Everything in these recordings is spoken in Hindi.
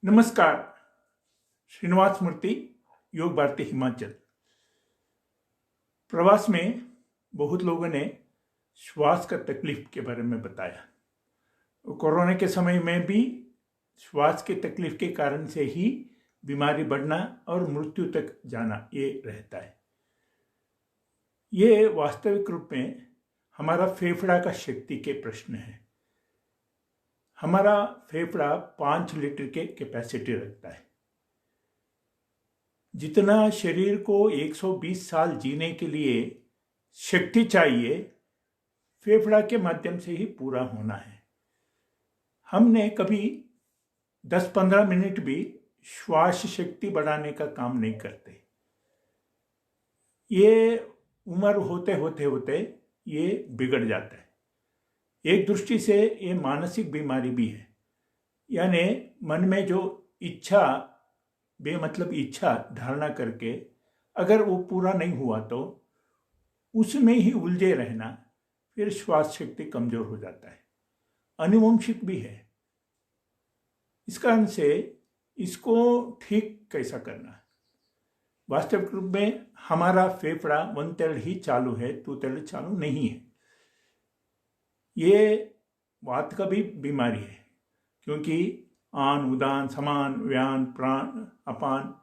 नमस्कार। श्रीनिवास मूर्ति, योग भारती हिमाचल। प्रवास में बहुत लोगों ने श्वास का तकलीफ के बारे में बताया। कोरोना के समय में भी श्वास के तकलीफ के कारण से ही बीमारी बढ़ना और मृत्यु तक जाना ये रहता है। ये वास्तविक रूप में हमारा फेफड़ा का शक्ति के प्रश्न है। हमारा फेफड़ा 5 लीटर के कैपेसिटी रखता है। जितना शरीर को 120 साल जीने के लिए शक्ति चाहिए, फेफड़ा के माध्यम से ही पूरा होना है। हमने कभी 10-15 मिनट भी श्वास शक्ति बढ़ाने का काम नहीं करते। ये उम्र होते होते ये बिगड़ जाता है। एक दृष्टि से ये मानसिक बीमारी भी है। यानी मन में जो इच्छा, बेमतलब इच्छा धारणा करके अगर वो पूरा नहीं हुआ तो उसमें ही उलझे रहना, फिर श्वास शक्ति कमजोर हो जाता है। आनुवंशिक भी है। इस कारण से इसको ठीक कैसा करना। वास्तविक रूप में हमारा फेफड़ा 1/3 ही चालू है, 2/3 चालू नहीं है। ये वात का भी बीमारी है, क्योंकि आन उदान समान व्यान प्राण अपान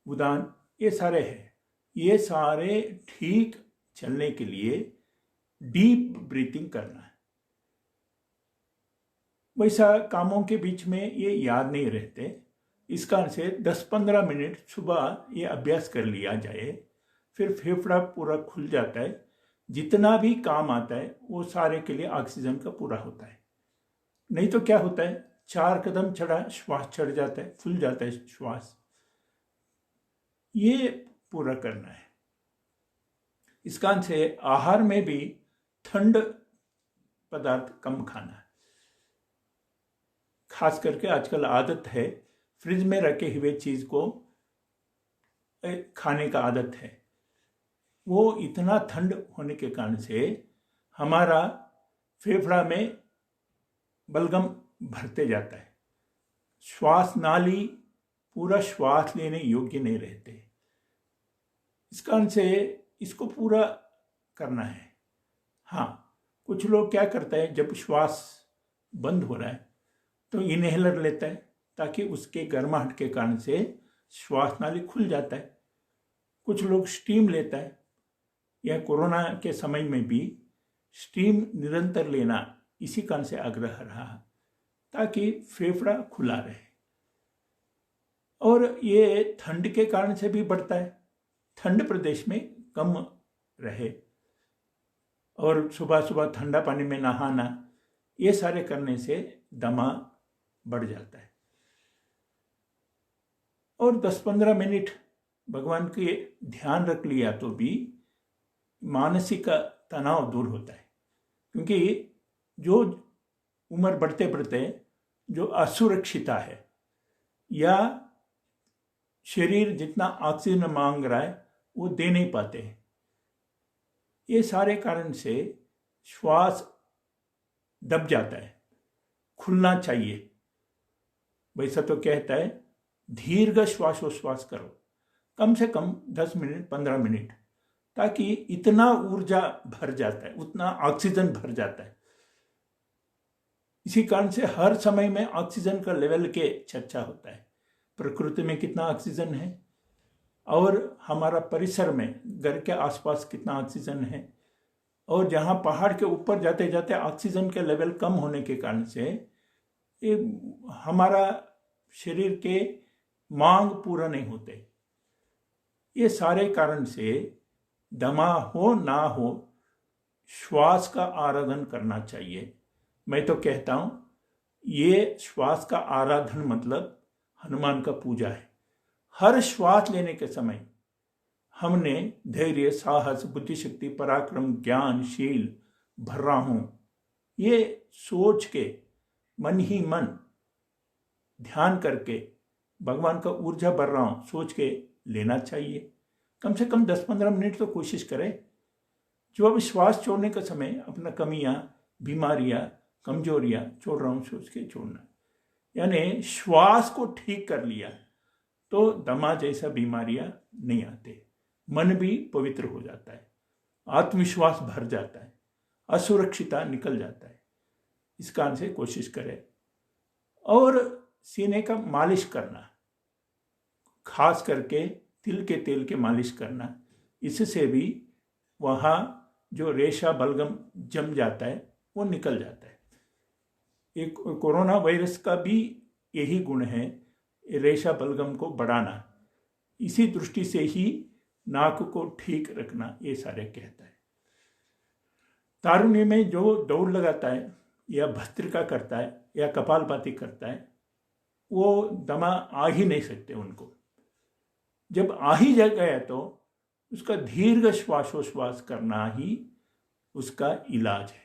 उदान ये सारे हैं। ये सारे ठीक चलने के लिए डीप ब्रीथिंग करना है। वैसा कामों के बीच में ये याद नहीं रहते। इस कारण से 10-15 मिनट सुबह ये अभ्यास कर लिया जाए, फिर फेफड़ा पूरा खुल जाता है। जितना भी काम आता है वो सारे के लिए ऑक्सीजन का पूरा होता है। नहीं तो क्या होता है, 4 कदम चढ़ा श्वास चढ़ जाता है, फूल जाता है श्वास। ये पूरा करना है। इस कारण से आहार में भी ठंड पदार्थ कम खाना है। खास करके आजकल आदत है फ्रिज में रखे हुए चीज को खाने का आदत है। वो इतना ठंड होने के कारण से हमारा फेफड़ा में बलगम भरते जाता है। श्वास नाली पूरा श्वास लेने योग्य नहीं रहते। इस कारण से इसको पूरा करना है। हाँ, कुछ लोग क्या करते हैं, जब श्वास बंद हो रहा है तो इनहेलर लेता है, ताकि उसके गर्माहट के कारण से श्वास नाली खुल जाता है। कुछ लोग स्टीम लेता है। यह कोरोना के समय में भी स्टीम निरंतर लेना इसी कारण से आग्रह रहा, ताकि फेफड़ा खुला रहे। और ये ठंड के कारण से भी बढ़ता है। ठंड प्रदेश में कम रहे और सुबह सुबह ठंडा पानी में नहाना, ये सारे करने से दमा बढ़ जाता है। और 10-15 मिनट भगवान के ध्यान रख लिया तो भी मानसिक तनाव दूर होता है। क्योंकि जो उम्र बढ़ते बढ़ते जो असुरक्षिता है, या शरीर जितना ऑक्सीजन मांग रहा है वो दे नहीं पाते हैं, ये सारे कारण से श्वास दब जाता है। खुलना चाहिए। वैसा तो कहता है दीर्घ श्वासोश्वास करो, कम से कम 10 मिनट 15 मिनट, ताकि इतना ऊर्जा भर जाता है, उतना ऑक्सीजन भर जाता है। इसी कारण से हर समय में ऑक्सीजन का लेवल के चर्चा होता है। प्रकृति में कितना ऑक्सीजन है और हमारा परिसर में घर के आसपास कितना ऑक्सीजन है। और जहाँ पहाड़ के ऊपर जाते जाते ऑक्सीजन के लेवल कम होने के कारण से ये हमारा शरीर के मांग पूरा नहीं होते। ये सारे कारण से दमा हो ना हो, श्वास का आराधन करना चाहिए। मैं तो कहता हूं, ये श्वास का आराधन मतलब हनुमान का पूजा है। हर श्वास लेने के समय हमने धैर्य, साहस, बुद्धिशक्ति, पराक्रम, ज्ञान, शील भर रहा हूं, ये सोच के मन ही मन ध्यान करके भगवान का ऊर्जा भर रहा हूं सोच के लेना चाहिए। कम से कम 10-15 मिनट तो कोशिश करें। जो अब श्वास छोड़ने का समय अपना कमियां, बीमारियां, कमजोरियां छोड़ रहा हूं सोच के छोड़ना। यानी श्वास को ठीक कर लिया तो दमा जैसा बीमारियां नहीं आते, मन भी पवित्र हो जाता है, आत्मविश्वास भर जाता है, असुरक्षिता निकल जाता है। इस कारण से कोशिश करें। और सीने का मालिश करना, खास करके तिल के तेल के मालिश करना, इससे भी वहाँ जो रेशा बलगम जम जाता है वो निकल जाता है। एक कोरोना वायरस का भी यही गुण है, रेशा बलगम को बढ़ाना। इसी दृष्टि से ही नाक को ठीक रखना ये सारे कहता है। तारुण्य में जो दौड़ लगाता है या भस्त्रिका करता है या कपालभाति करता है, वो दमा आ ही नहीं सकते उनको। जब आ ही गया तो उसका दीर्घ श्वासोश्वास करना ही उसका इलाज है।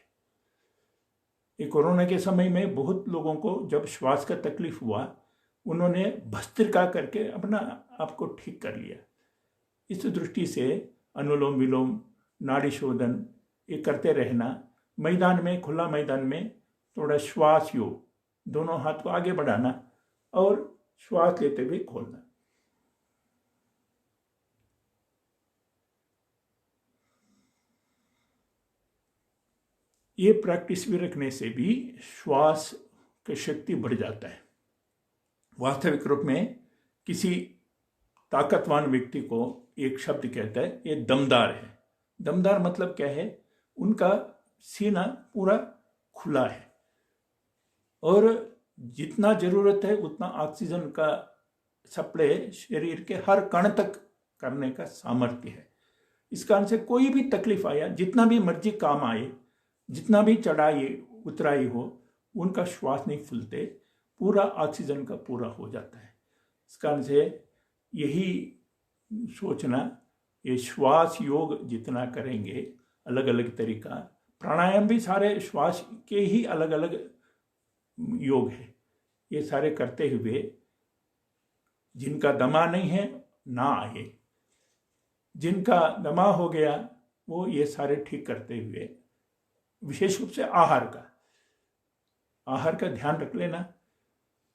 ये कोरोना के समय में बहुत लोगों को जब श्वास का तकलीफ हुआ, उन्होंने भस्त्रिका करके अपना आपको ठीक कर लिया। इस दृष्टि से अनुलोम विलोम, नाड़ी शोधन ये करते रहना, मैदान में, खुला मैदान में थोड़ा श्वास योग, दोनों हाथ को आगे बढ़ाना और श्वास लेते हुए खोलना। ये प्रैक्टिस भी रखने से भी श्वास की शक्ति बढ़ जाता है। वास्तविक रूप में किसी ताकतवान व्यक्ति को एक शब्द कहता है, ये दमदार है। दमदार मतलब क्या है? उनका सीना पूरा खुला है और जितना जरूरत है उतना ऑक्सीजन का सप्लाई शरीर के हर कण तक करने का सामर्थ्य है। इस कारण से कोई भी तकलीफ आया, जितना भी मर्जी काम आए, जितना भी चढ़ाई उतराई हो, उनका श्वास नहीं फूलते, पूरा ऑक्सीजन का पूरा हो जाता है। इस कारण से यही सोचना, ये श्वास योग जितना करेंगे, अलग अलग तरीका, प्राणायाम भी सारे श्वास के ही अलग अलग योग है, ये सारे करते हुए जिनका दमा नहीं है ना आए, जिनका दमा हो गया वो ये सारे ठीक करते हुए, विशेष रूप से आहार का ध्यान रख लेना।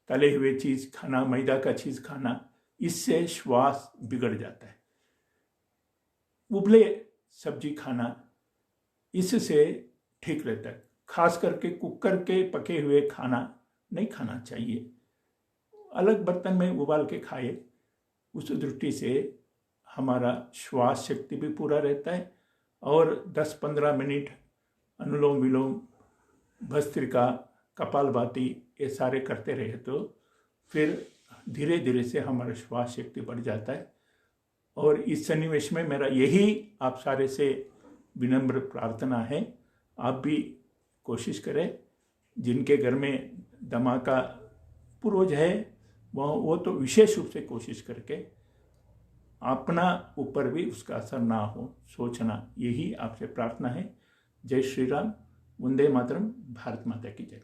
तले हुए चीज खाना, मैदा का चीज खाना, इससे श्वास बिगड़ जाता है। उबले सब्जी खाना, इससे ठीक रहता है। खास करके कुकर के पके हुए खाना नहीं खाना चाहिए, अलग बर्तन में उबाल के खाए। उस दृष्टि से हमारा श्वास शक्ति भी पूरा रहता है और 10-15 मिनट अनुलोम विलोम, भस्त्रिका, कपालभाति ये सारे करते रहे तो फिर धीरे धीरे से हमारा श्वास शक्ति बढ़ जाता है। और इस सन्निवेश में मेरा यही आप सारे से विनम्र प्रार्थना है, आप भी कोशिश करें। जिनके घर में दमा का पूर्वज है वो तो विशेष रूप से कोशिश करके अपना ऊपर भी उसका असर ना हो सोचना, यही आपसे प्रार्थना है। जय श्री राम, वंदे मातरम, भारत माता की जय।